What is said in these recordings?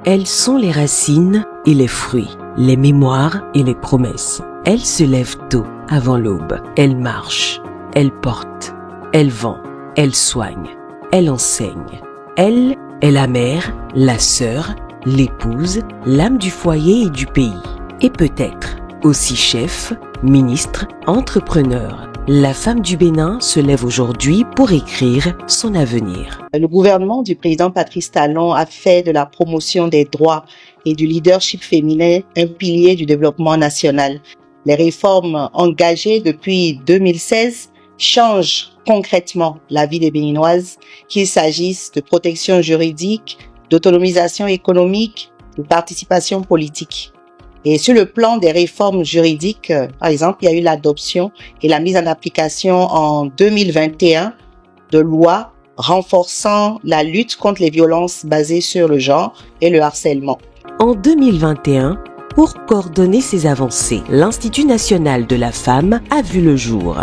Elles sont les racines et les fruits, les mémoires et les promesses. Elles se lèvent tôt, avant l'aube. Elles marchent, elles portent, elles vendent, elles soignent, elles enseignent. Elle est la mère, la sœur, l'épouse, l'âme du foyer et du pays. Et peut-être aussi chef, ministre, entrepreneur. La femme du Bénin se lève aujourd'hui pour écrire son avenir. Le gouvernement du président Patrice Talon a fait de la promotion des droits et du leadership féminin un pilier du développement national. Les réformes engagées depuis 2016 changent concrètement la vie des Béninoises, qu'il s'agisse de protection juridique, d'autonomisation économique, de participation politique. Et sur le plan des réformes juridiques, par exemple, il y a eu l'adoption et la mise en application en 2021 de lois renforçant la lutte contre les violences basées sur le genre et le harcèlement. En 2021, pour coordonner ces avancées, l'Institut national de la femme a vu le jour.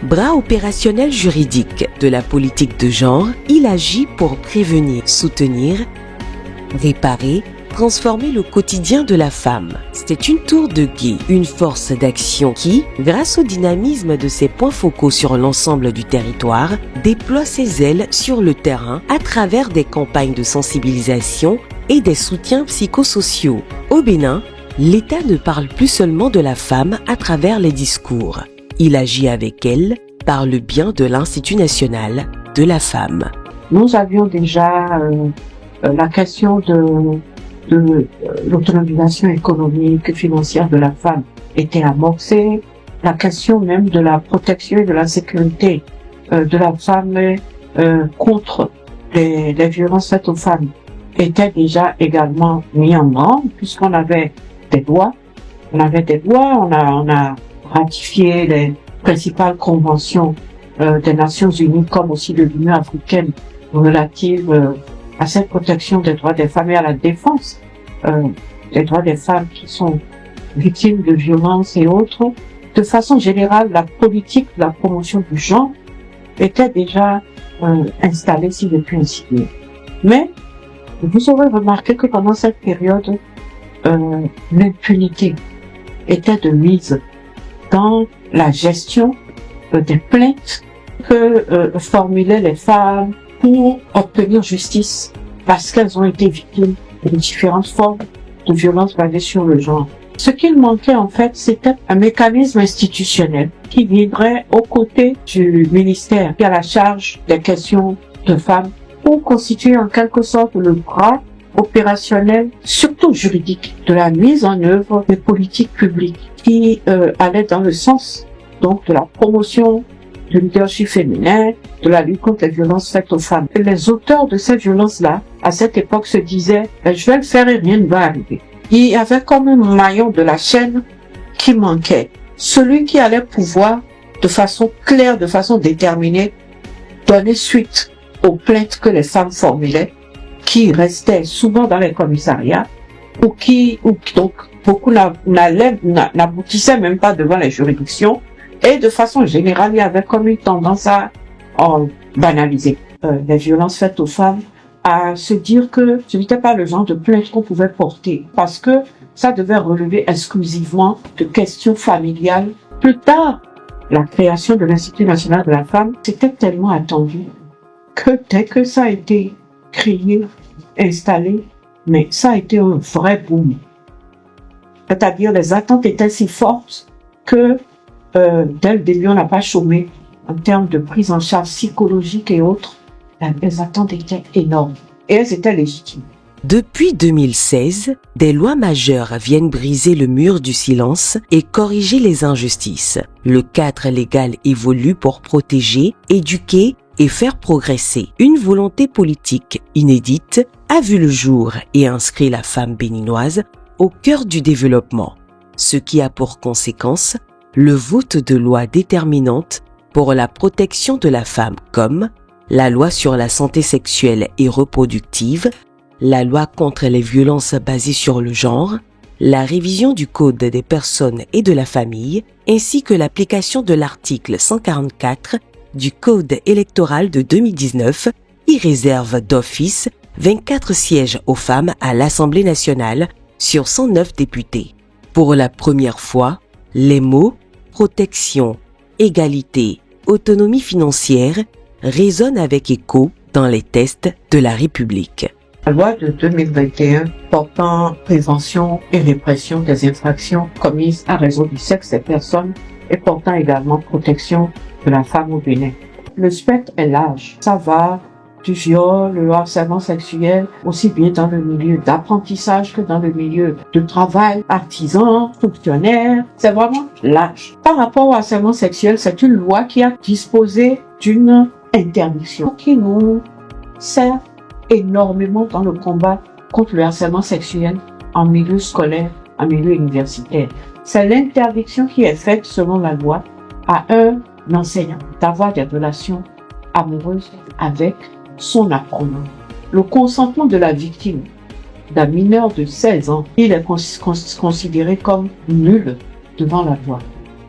Bras opérationnel juridique de la politique de genre, il agit pour prévenir, soutenir, réparer, transformer le quotidien de la femme. C'est une tour de guet, une force d'action qui, grâce au dynamisme de ses points focaux sur l'ensemble du territoire, déploie ses ailes sur le terrain à travers des campagnes de sensibilisation et des soutiens psychosociaux. Au Bénin, l'État ne parle plus seulement de la femme à travers les discours. Il agit avec elle par le bien de l'Institut national de la femme. Nous avions déjà la question de l'autonomisation économique et financière de la femme était amorcée. La question même de la protection et de la sécurité de la femme contre les violences faites aux femmes était déjà également mis en branle puisqu'on avait des lois. On a ratifié les principales conventions des Nations Unies comme aussi de l'Union africaine relative à cette protection des droits des femmes et à la défense des droits des femmes qui sont victimes de violences et autres. De façon générale, la politique de la promotion du genre était déjà installée, si je puis ainsi dire. Mais vous aurez remarqué que pendant cette période, l'impunité était de mise dans la gestion des plaintes que formulaient les femmes pour obtenir justice parce qu'elles ont été victimes de différentes formes de violences basées sur le genre. Ce qu'il manquait en fait, c'était un mécanisme institutionnel qui viendrait aux côtés du ministère qui a la charge des questions de femmes pour constituer en quelque sorte le bras opérationnel, surtout juridique, de la mise en œuvre des politiques publiques qui allaient dans le sens donc de la promotion du leadership féminin, de la lutte contre les violences faites aux femmes. Et les auteurs de ces violences-là, à cette époque, se disaient je vais le faire et rien ne va arriver. Il y avait comme un maillon de la chaîne qui manquait. Celui qui allait pouvoir, de façon claire, de façon déterminée, donner suite aux plaintes que les femmes formulaient, qui restaient souvent dans les commissariats, ou donc beaucoup n'aboutissaient même pas devant les juridictions, et de façon générale, il y avait comme une tendance à banaliser les violences faites aux femmes, à se dire que ce n'était pas le genre de plainte qu'on pouvait porter, parce que ça devait relever exclusivement de questions familiales. Plus tard, la création de l'Institut national de la femme, c'était tellement attendu que dès que ça a été créé, installé, mais ça a été un vrai boom. C'est-à-dire les attentes étaient si fortes que dès le début, on n'a pas chômé en termes de prise en charge psychologique et autres. Les attentes étaient énormes et elles étaient légitimes. Depuis 2016, des lois majeures viennent briser le mur du silence et corriger les injustices. Le cadre légal évolue pour protéger, éduquer et faire progresser. Une volonté politique inédite a vu le jour et inscrit la femme béninoise au cœur du développement, ce qui a pour conséquence le vote de lois déterminantes pour la protection de la femme comme la loi sur la santé sexuelle et reproductive, la loi contre les violences basées sur le genre, la révision du Code des personnes et de la famille, ainsi que l'application de l'article 144 du Code électoral de 2019 qui réserve d'office 24 sièges aux femmes à l'Assemblée nationale sur 109 députés. Pour la première fois, les mots protection, égalité, autonomie financière résonnent avec écho dans les textes de la République. La loi de 2021 portant prévention et répression des infractions commises à raison du sexe des personnes et portant également protection de la femme au Bénin. Le spectre est large. Ça va du viol, le harcèlement sexuel, aussi bien dans le milieu d'apprentissage que dans le milieu de travail, artisan, fonctionnaire. C'est vraiment large. Par rapport au harcèlement sexuel, c'est une loi qui a disposé d'une interdiction qui nous sert énormément dans le combat contre le harcèlement sexuel en milieu scolaire, en milieu universitaire. C'est l'interdiction qui est faite selon la loi à un enseignant d'avoir des relations amoureuses avec son apprenant. Le consentement de la victime d'un mineur de 16 ans, il est considéré comme nul devant la loi.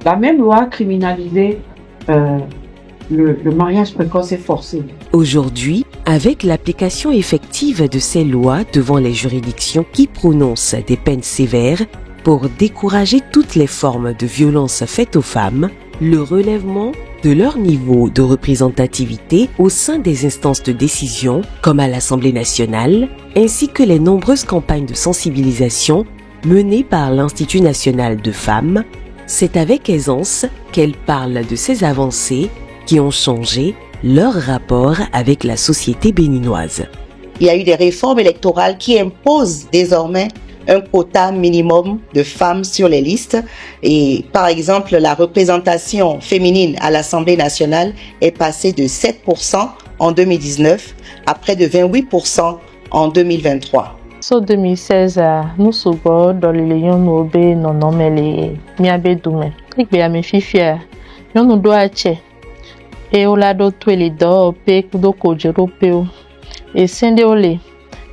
La même loi criminalisait le mariage précoce et forcé. Aujourd'hui, avec l'application effective de ces lois devant les juridictions qui prononcent des peines sévères pour décourager toutes les formes de violences faites aux femmes, le relèvement de leur niveau de représentativité au sein des instances de décision, comme à l'Assemblée nationale, ainsi que les nombreuses campagnes de sensibilisation menées par l'Institut national de femmes, c'est avec aisance qu'elles parlent de ces avancées qui ont changé leur rapport avec la société béninoise. Il y a eu des réformes électorales qui imposent désormais un quota minimum de femmes sur les listes. Et par exemple, la représentation féminine à l'Assemblée nationale est passée de 7% en 2019 à près de 28% en 2023. En 2016, nous sommes dans le Léon Nobe, non nommé les Miabe Doume. Et bien, mes filles, nous doit être. Et au lado tout les dos, pe kudo kojero peo. Et sende ole,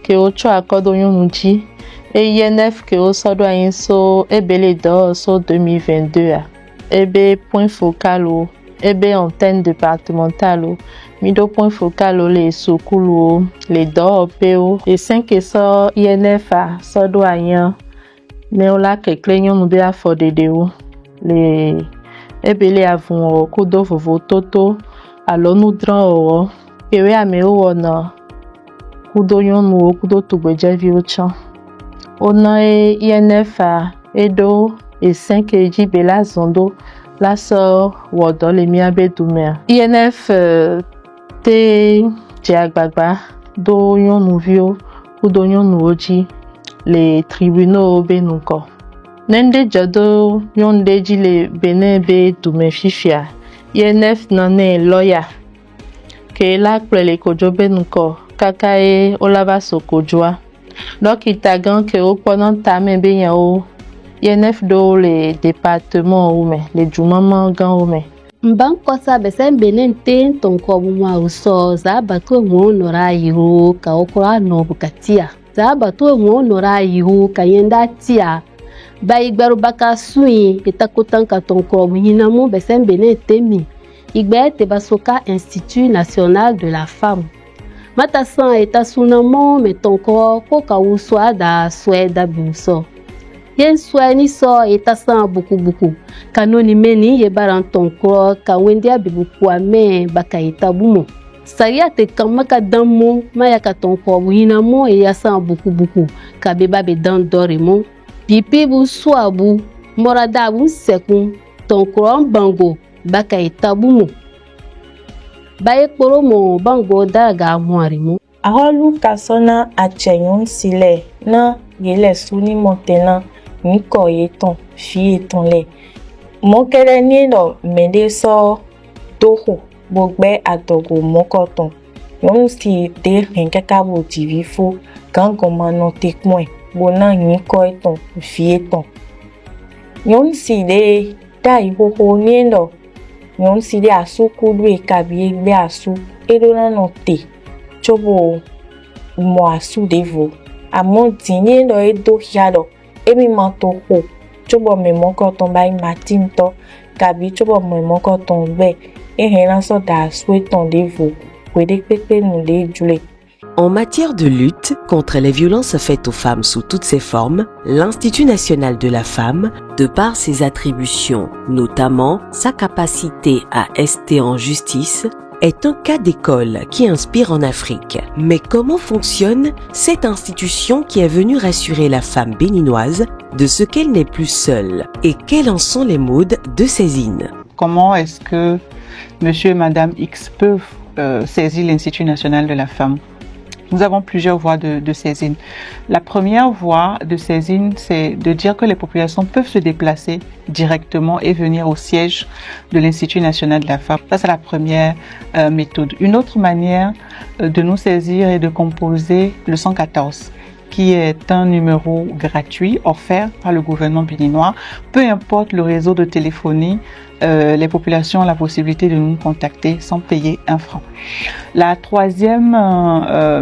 que ocho accordo nous dit. Et INF que au sodo so ebele do so 2022 ebe point focal o ebe antenne départementale o mido point focal o les sokulu les do peo et 5 que so INF a sodo ayan mais on la que clenyon nous be affordé de o les ebele avon kudo vovo toto alors nous dran o ewe ame o na kudo yon no kudo tugbeje vi o chan. On a INF à Edo et 5 EJ Bela Zondo, la sœur Wado les Miabe Doumer. INF te Diagbagba, do yon nouvio, ou do yon nouji, les tribunaux Benuko. Nende Jado yon deji le Benebe Doumer Fifia. INF nane lawyer. Que la le kojo Benuko, kakae olava sokojwa. Donc, il t'a gagné que pendant ta main bien au INF do les départements ou mais les jumamans gan ou mais. Mbanko sa besen benente ton ko mwa uso za batu mo nora yiru ka okora no bukatia. Za batu mo nora yiru ka yenda tia. Ba igbaru baka sui etakotan ka ton ko muhina mo besen benente mi. Igbe te basoka Institut national de la femme. Matasan etasunamo metonko ko ka uswa da sweda bunso. Yen swani so etasan buku kanoni meni ye barantonko ka wendia bibuku ame baka itabumo. Saria te kamaka dammo maya ka tonko buhina mo e yasan buku ka beba be dan doremo. Pipi bu swabu morada bu sekun tonko bango baka itabumo. Baye kporomo bango daga muarimu. Aholu kasona acheyon sile na yele suni montena niko yeton fi eton le. Mokere ni lo mede so toho bogbe adogo mokoton. Yon si de renkeka bo divifo, gangoma no tekmoe, bona niko eton, fieton. Yon si de da ihoho niendo, yon si de asu kudu e kabi be asu, edona no te, chobo mo asu devo. Amon tiniendo edo hiado, emi mantoko, chobo me mokoton bai matinto, kabi chobo me mokoton be, e relanso da asu eton devo, kwede pepe nou de jule. En matière de lutte contre les violences faites aux femmes sous toutes ses formes, l'Institut national de la femme, de par ses attributions, notamment sa capacité à ester en justice, est un cas d'école qui inspire en Afrique. Mais comment fonctionne cette institution qui est venue rassurer la femme béninoise de ce qu'elle n'est plus seule et quels en sont les modes de saisine? Comment est-ce que monsieur et madame X peuvent saisir l'Institut national de la femme? Nous avons plusieurs voies de saisine. La première voie de saisine, c'est de dire que les populations peuvent se déplacer directement et venir au siège de l'Institut national de la femme. Ça, c'est la première méthode. Une autre manière de nous saisir est de composer le 114, qui est un numéro gratuit offert par le gouvernement béninois. Peu importe le réseau de téléphonie, les populations ont la possibilité de nous contacter sans payer un franc. La troisième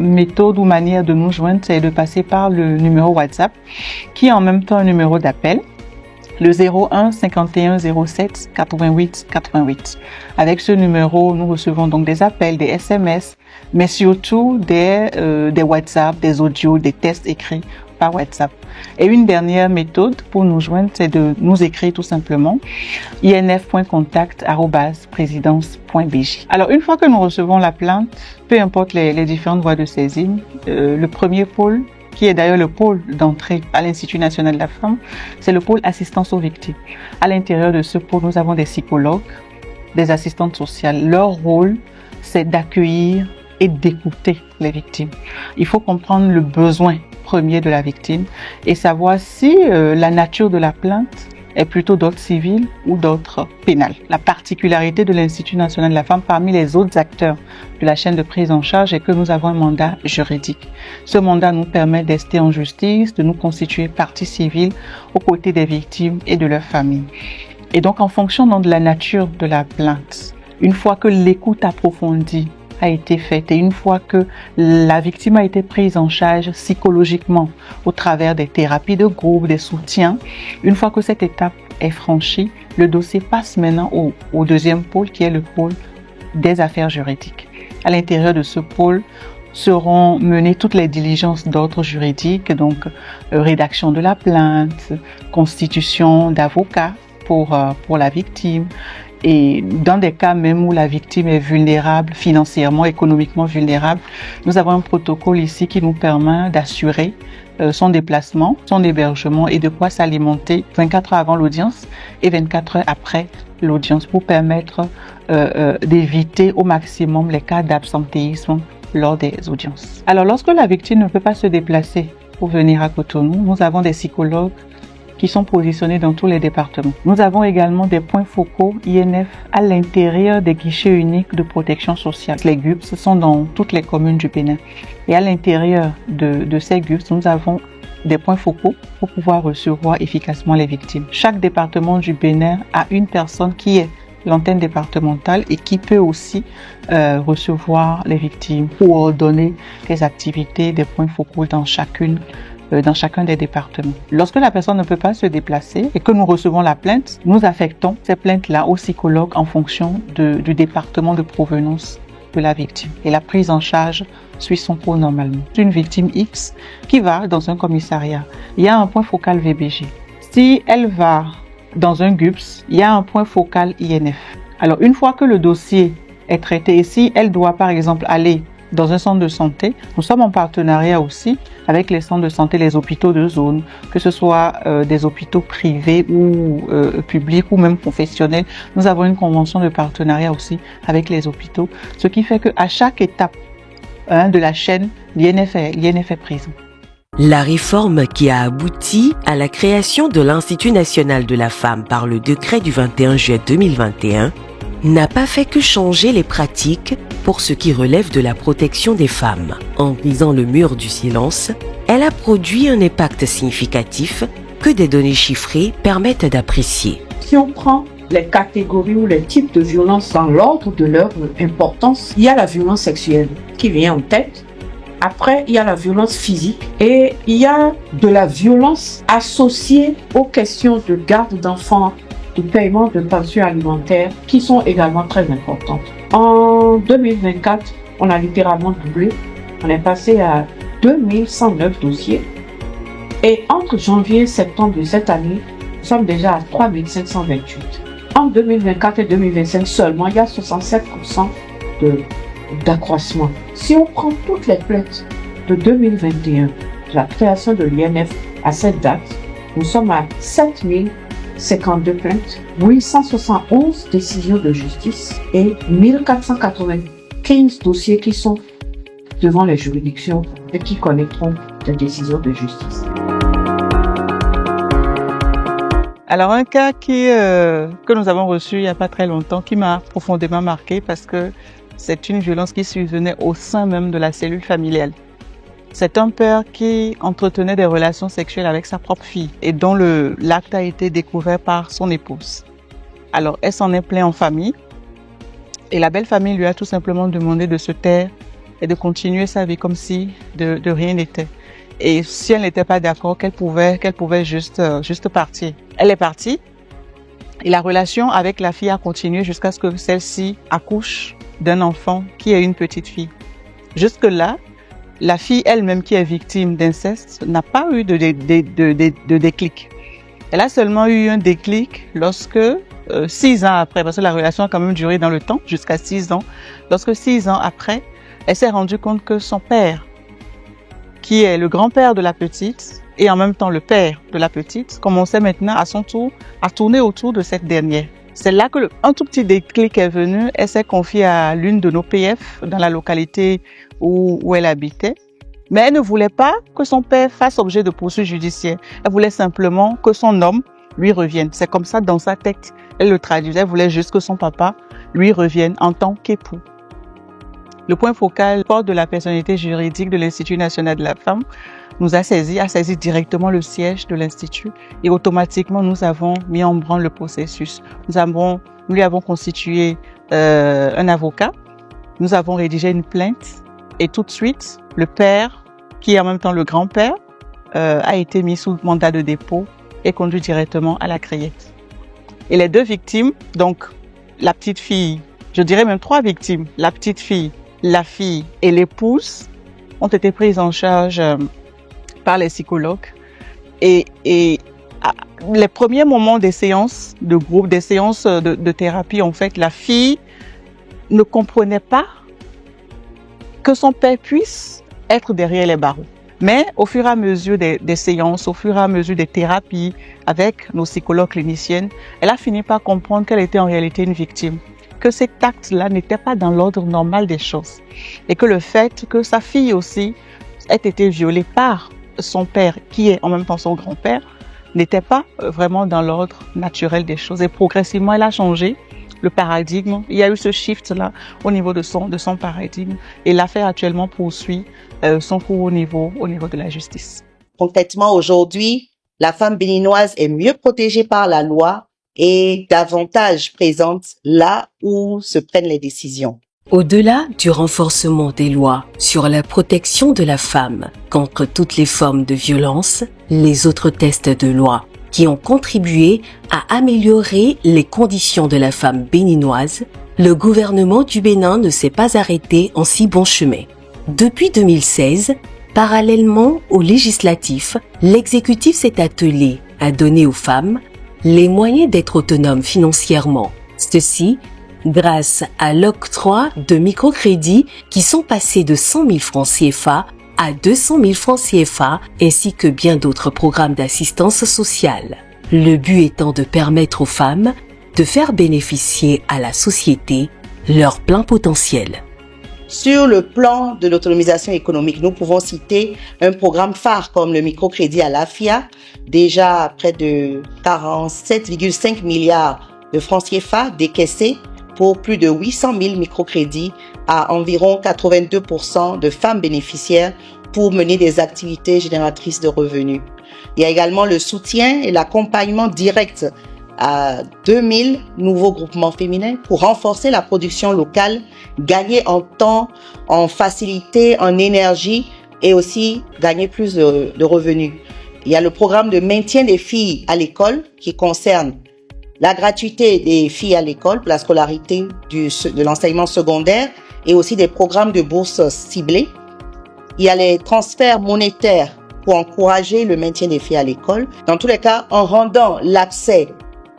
méthode ou manière de nous joindre, c'est de passer par le numéro WhatsApp, qui est en même temps un numéro d'appel, le 01 51 07 88 88. Avec ce numéro, nous recevons donc des appels, des SMS, mais surtout des WhatsApp, des audios, des textes écrits par WhatsApp. Et une dernière méthode pour nous joindre, c'est de nous écrire tout simplement inf.contact@presidence.bj. Alors, une fois que nous recevons la plainte, peu importe les différentes voies de saisine, le premier pôle, qui est d'ailleurs le pôle d'entrée à l'Institut national de la femme, c'est le pôle assistance aux victimes. À l'intérieur de ce pôle, nous avons des psychologues, des assistantes sociales. Leur rôle, c'est d'accueillir et d'écouter les victimes. Il faut comprendre le besoin premier de la victime et savoir si la nature de la plainte est plutôt d'ordre civil ou d'ordre pénal. La particularité de l'Institut national de la femme parmi les autres acteurs de la chaîne de prise en charge est que nous avons un mandat juridique. Ce mandat nous permet d'ester en justice, de nous constituer partie civile aux côtés des victimes et de leurs familles. Et donc, en fonction de la nature de la plainte, une fois que l'écoute approfondie a été faite et une fois que la victime a été prise en charge psychologiquement au travers des thérapies de groupe, des soutiens, une fois que cette étape est franchie, le dossier passe maintenant au deuxième pôle qui est le pôle des affaires juridiques. À l'intérieur de ce pôle seront menées toutes les diligences d'ordre juridique, donc rédaction de la plainte, constitution d'avocats pour la victime. Et dans des cas même où la victime est vulnérable, financièrement, économiquement vulnérable, nous avons un protocole ici qui nous permet d'assurer son déplacement, son hébergement et de quoi s'alimenter 24 heures avant l'audience et 24 heures après l'audience pour permettre d'éviter au maximum les cas d'absentéisme lors des audiences. Alors, lorsque la victime ne peut pas se déplacer pour venir à Cotonou, nous avons des psychologues qui sont positionnés dans tous les départements. Nous avons également des points focaux INF à l'intérieur des guichets uniques de protection sociale. Les GUPS sont dans toutes les communes du Bénin. Et à l'intérieur de ces GUPS, nous avons des points focaux pour pouvoir recevoir efficacement les victimes. Chaque département du Bénin a une personne qui est l'antenne départementale et qui peut aussi recevoir les victimes ou ordonner les activités des points focaux dans chacun des départements. Lorsque la personne ne peut pas se déplacer et que nous recevons la plainte, nous affectons ces plaintes-là au psychologue en fonction du département de provenance de la victime. Et la prise en charge suit son cours normalement. Une victime X qui va dans un commissariat, il y a un point focal VBG. Si elle va dans un GUPS, il y a un point focal INF. Alors, une fois que le dossier est traité, et si elle doit par exemple aller dans un centre de santé, nous sommes en partenariat aussi avec les centres de santé, les hôpitaux de zone, que ce soit des hôpitaux privés ou publics ou même professionnels. Nous avons une convention de partenariat aussi avec les hôpitaux, ce qui fait qu'à chaque étape de la chaîne, l'INF est présent. La réforme qui a abouti à la création de l'Institut national de la femme par le décret du 21 juillet 2021 n'a pas fait que changer les pratiques pour ce qui relève de la protection des femmes. En brisant le mur du silence, elle a produit un impact significatif que des données chiffrées permettent d'apprécier. Si on prend les catégories ou les types de violences dans l'ordre de leur importance, il y a la violence sexuelle qui vient en tête. Après, il y a la violence physique et il y a de la violence associée aux questions de garde d'enfants, de paiement de pensions alimentaires qui sont également très importantes. En 2024, on a littéralement doublé. On est passé à 2109 dossiers. Et entre janvier et septembre de cette année, nous sommes déjà à 3528. En 2024 et 2025 seulement, il y a 67% d'accroissement. Si on prend toutes les plaintes de 2021, de la création de l'INF à cette date, nous sommes à 7052 plaintes, 871 décisions de justice et 1495 dossiers qui sont devant les juridictions et qui connaîtront des décisions de justice. Alors un cas que nous avons reçu il n'y a pas très longtemps, qui m'a profondément marqué parce que c'est une violence qui survenait au sein même de la cellule familiale. C'est un père qui entretenait des relations sexuelles avec sa propre fille et dont l'acte a été découvert par son épouse. Alors elle s'en est plainte en famille et la belle famille lui a tout simplement demandé de se taire et de continuer sa vie comme si de rien n'était. Et si elle n'était pas d'accord, qu'elle pouvait juste partir. Elle est partie et la relation avec la fille a continué jusqu'à ce que celle-ci accouche d'un enfant qui est une petite fille. Jusque-là, la fille elle-même qui est victime d'inceste n'a pas eu de déclic. Elle a seulement eu un déclic lorsque 6 ans après, parce que la relation a quand même duré dans le temps, jusqu'à 6 ans, lorsque 6 ans après, elle s'est rendue compte que son père, qui est le grand-père de la petite et en même temps le père de la petite, commençait maintenant à son tour à tourner autour de cette dernière. C'est là que un tout petit déclic est venu. Elle s'est confiée à l'une de nos PF dans la localité où elle habitait. Mais elle ne voulait pas que son père fasse objet de poursuites judiciaires. Elle voulait simplement que son homme lui revienne. C'est comme ça dans sa tête. Elle le traduisait. Elle voulait juste que son papa lui revienne en tant qu'époux. Le point focal fort de la personnalité juridique de l'Institut national de la femme nous a saisi directement le siège de l'Institut et automatiquement nous avons mis en branle le processus. Nous lui avons constitué un avocat, nous avons rédigé une plainte et tout de suite le père, qui est en même temps le grand-père, a été mis sous mandat de dépôt et conduit directement à la criette. Et les 2 victimes, donc la petite fille, je dirais même 3 victimes, la petite fille, la fille et l'épouse ont été prises en charge par les psychologues. Et les premiers moments des séances de groupe, des séances de thérapie, en fait, la fille ne comprenait pas que son père puisse être derrière les barreaux. Mais au fur et à mesure des séances, au fur et à mesure des thérapies avec nos psychologues cliniciennes, elle a fini par comprendre qu'elle était en réalité une victime, que cet acte-là n'était pas dans l'ordre normal des choses et que le fait que sa fille aussi ait été violée par son père, qui est en même temps son grand-père, n'était pas vraiment dans l'ordre naturel des choses. Et progressivement, elle a changé le paradigme. Il y a eu ce shift-là au niveau de son paradigme. Et l'affaire actuellement poursuit son cours au niveau de la justice. Concrètement, aujourd'hui, la femme béninoise est mieux protégée par la loi et davantage présente là où se prennent les décisions. Au-delà du renforcement des lois sur la protection de la femme contre toutes les formes de violence, les autres textes de loi qui ont contribué à améliorer les conditions de la femme béninoise, le gouvernement du Bénin ne s'est pas arrêté en si bon chemin. Depuis 2016, parallèlement aux législatifs, l'exécutif s'est attelé à donner aux femmes les moyens d'être autonomes financièrement. Ceci grâce à l'octroi de microcrédits qui sont passés de 100 000 francs CFA à 200 000 francs CFA ainsi que bien d'autres programmes d'assistance sociale. Le but étant de permettre aux femmes de faire bénéficier à la société leur plein potentiel. Sur le plan de l'autonomisation économique, nous pouvons citer un programme phare comme le microcrédit à l'AFIA, déjà près de 47,5 milliards de francs CFA décaissés pour plus de 800 000 microcrédits à environ 82% de femmes bénéficiaires pour mener des activités génératrices de revenus. Il y a également le soutien et l'accompagnement direct à 2000 nouveaux groupements féminins pour renforcer la production locale, gagner en temps, en facilité, en énergie et aussi gagner plus de revenus. Il y a le programme de maintien des filles à l'école qui concerne la gratuité des filles à l'école pour la scolarité de l'enseignement secondaire et aussi des programmes de bourses ciblées. Il y a les transferts monétaires pour encourager le maintien des filles à l'école. Dans tous les cas, en rendant l'accès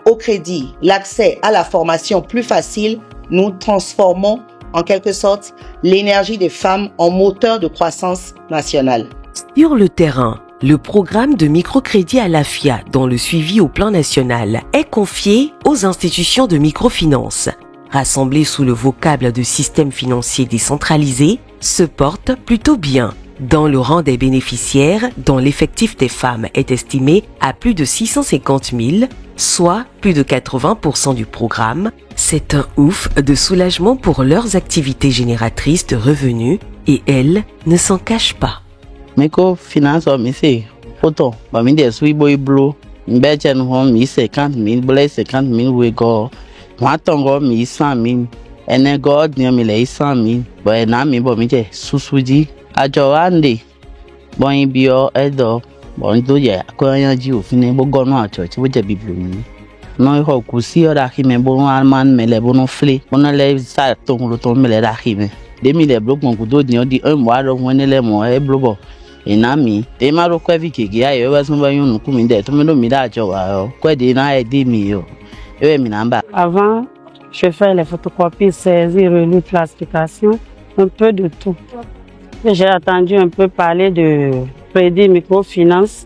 au crédit, l'accès à la formation plus facile, nous transformons en quelque sorte l'énergie des femmes en moteur de croissance nationale. Sur le terrain, le programme de microcrédit à l'AFIA, dont le suivi au plan national, est confié aux institutions de microfinance. Rassemblées sous le vocable de système financier décentralisé, se porte plutôt bien. Dans le rang des bénéficiaires, dont l'effectif des femmes est estimé à plus de 650 000, soit plus de 80% du programme, c'est un ouf de soulagement pour leurs activités génératrices de revenus et elles ne s'en cachent pas. Microfinance c'est photo, mi des sui boy blue, m'betchen home mi 50 000, blé 50 000 we go, matongo mi 100 000, ene god ni mi le 100 000, boy na mi bo mi je susuji, ajo ande, boy bio edo, boy do ye akoyan ji ofin bo go no church bo je biblu ni. No ho kusi ora ki me bo man me le bo no fle, bo no le sa ton lo ton me le ra ki me. Demi le blok mon kudo ni odi un mois ro won le mo e blobo. Enami, te maro kwa viki ya yo was mba yunu kumi de to me do mi da jo wa kwa de na e di mi yo. Ewe mi namba. Avant, je fais les photocopies, saisies, relis, classification, un peu de tout. J'ai attendu un peu parler de crédit microfinance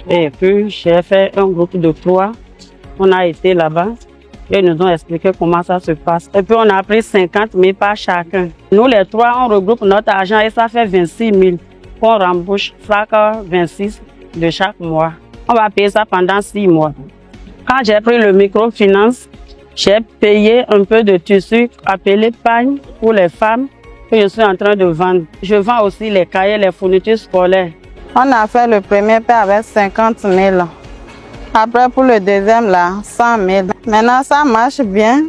et puis j'ai fait un groupe de 3. On a été là-bas et ils nous ont expliqué comment ça se passe. Et puis on a pris 50 000 par chacun. Nous les 3, on regroupe notre argent et ça fait 26 000 qu'on rembourse chaque 26 de chaque mois. On va payer ça pendant 6 mois. Quand j'ai pris le microfinance, j'ai payé un peu de tissu appelé pagne pour les femmes que je suis en train de vendre. Je vends aussi les cahiers, les fournitures scolaires. On a fait le premier paie avec 50 000. Après, pour le deuxième, là, 100 000. Maintenant, ça marche bien.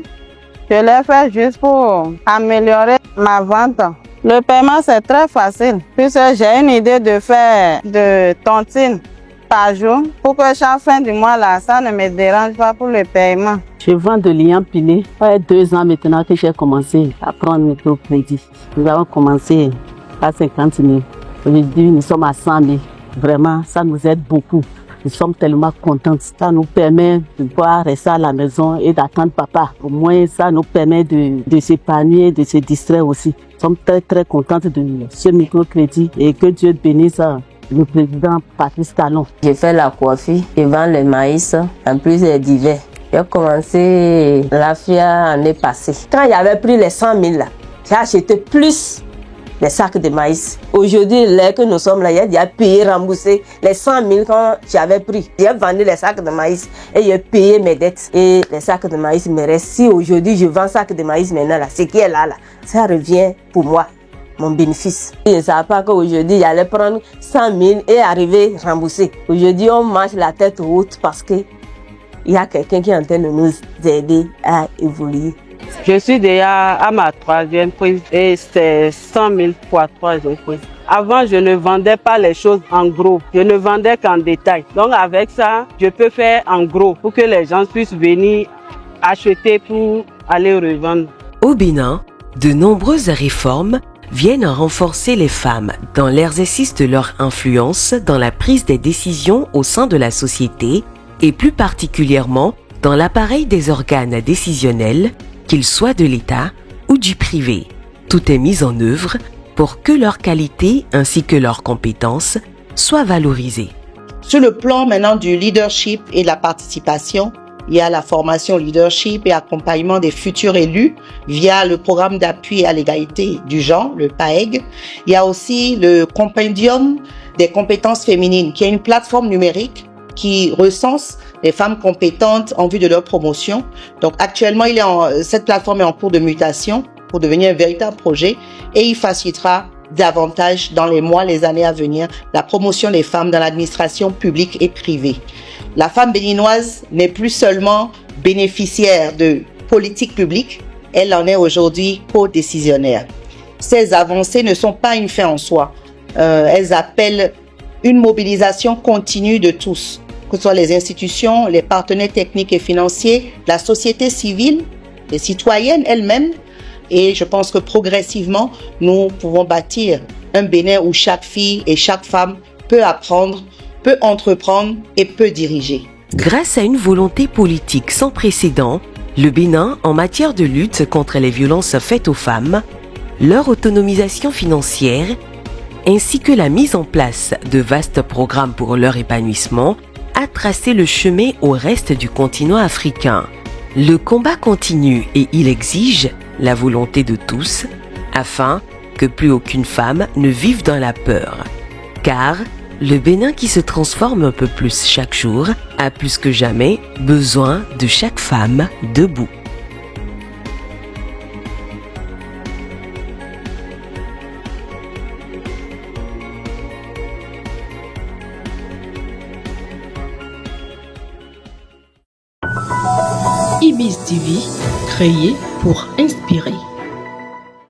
Je l'ai fait juste pour améliorer ma vente. Le paiement, c'est très facile, puisque j'ai une idée de faire de tontines par jour pour que chaque fin du mois, là, ça ne me dérange pas pour le paiement. Je vends de liens pilés. Ça fait 2 ans maintenant que j'ai commencé à prendre le microcrédit. Nous avons commencé à 50 000. Aujourd'hui, nous sommes à 100 000. Vraiment, ça nous aide beaucoup. Nous sommes tellement contents. Ça nous permet de pouvoir rester à la maison et d'attendre papa. Au moins, ça nous permet de s'épanouir, de se distraire aussi. Nous sommes très, très contents de ce microcrédit et que Dieu bénisse le président Patrice Talon. J'ai fait la coiffure et vends le maïs en plus d'hiver. J'ai commencé l'AFIA l'année passée. Quand il avait pris les 100 000 là, j'ai acheté plus les sacs de maïs. Aujourd'hui, là que nous sommes là, il y a déjà payé, remboursé les 100 000 quand j'avais pris. J'ai vendu les sacs de maïs et j'ai payé mes dettes. Et les sacs de maïs me restent. Si aujourd'hui je vends sacs de maïs maintenant, là, ce qui est là, ça revient pour moi, mon bénéfice. Je ne savais pas qu'aujourd'hui, j'allais prendre 100 000 et arriver rembourser. Aujourd'hui, on marche la tête haute parce que il y a quelqu'un qui est en train de nous aider à évoluer. Je suis déjà à ma 3e prise et c'est 100 000 fois 3e prise. Avant, je ne vendais pas les choses en gros. Je ne vendais qu'en détail. Donc avec ça, je peux faire en gros pour que les gens puissent venir acheter pour aller revendre. Au Bénin, de nombreuses réformes viennent renforcer les femmes dans l'exercice de leur influence dans la prise des décisions au sein de la société et plus particulièrement dans l'appareil des organes décisionnels, qu'ils soient de l'État ou du privé. Tout est mis en œuvre pour que leur qualité ainsi que leurs compétences soient valorisées. Sur le plan maintenant du leadership et de la participation, il y a la formation leadership et accompagnement des futurs élus via le programme d'appui à l'égalité du genre, le PAEG. Il y a aussi le compendium des compétences féminines, qui est une plateforme numérique qui recense des femmes compétentes en vue de leur promotion. Donc actuellement, cette plateforme est en cours de mutation pour devenir un véritable projet et il facilitera davantage dans les mois, les années à venir, la promotion des femmes dans l'administration publique et privée. La femme béninoise n'est plus seulement bénéficiaire de politiques publiques, elle en est aujourd'hui co-décisionnaire. Ces avancées ne sont pas une fin en soi. Elles appellent une mobilisation continue de tous, que ce soit les institutions, les partenaires techniques et financiers, la société civile, les citoyennes elles-mêmes. Et je pense que progressivement, nous pouvons bâtir un Bénin où chaque fille et chaque femme peut apprendre, peut entreprendre et peut diriger. Grâce à une volonté politique sans précédent, le Bénin, en matière de lutte contre les violences faites aux femmes, leur autonomisation financière, ainsi que la mise en place de vastes programmes pour leur épanouissement, a tracé le chemin au reste du continent africain. Le combat continue et il exige la volonté de tous afin que plus aucune femme ne vive dans la peur. Car le Bénin qui se transforme un peu plus chaque jour a plus que jamais besoin de chaque femme debout. Ibis TV, créé pour inspirer.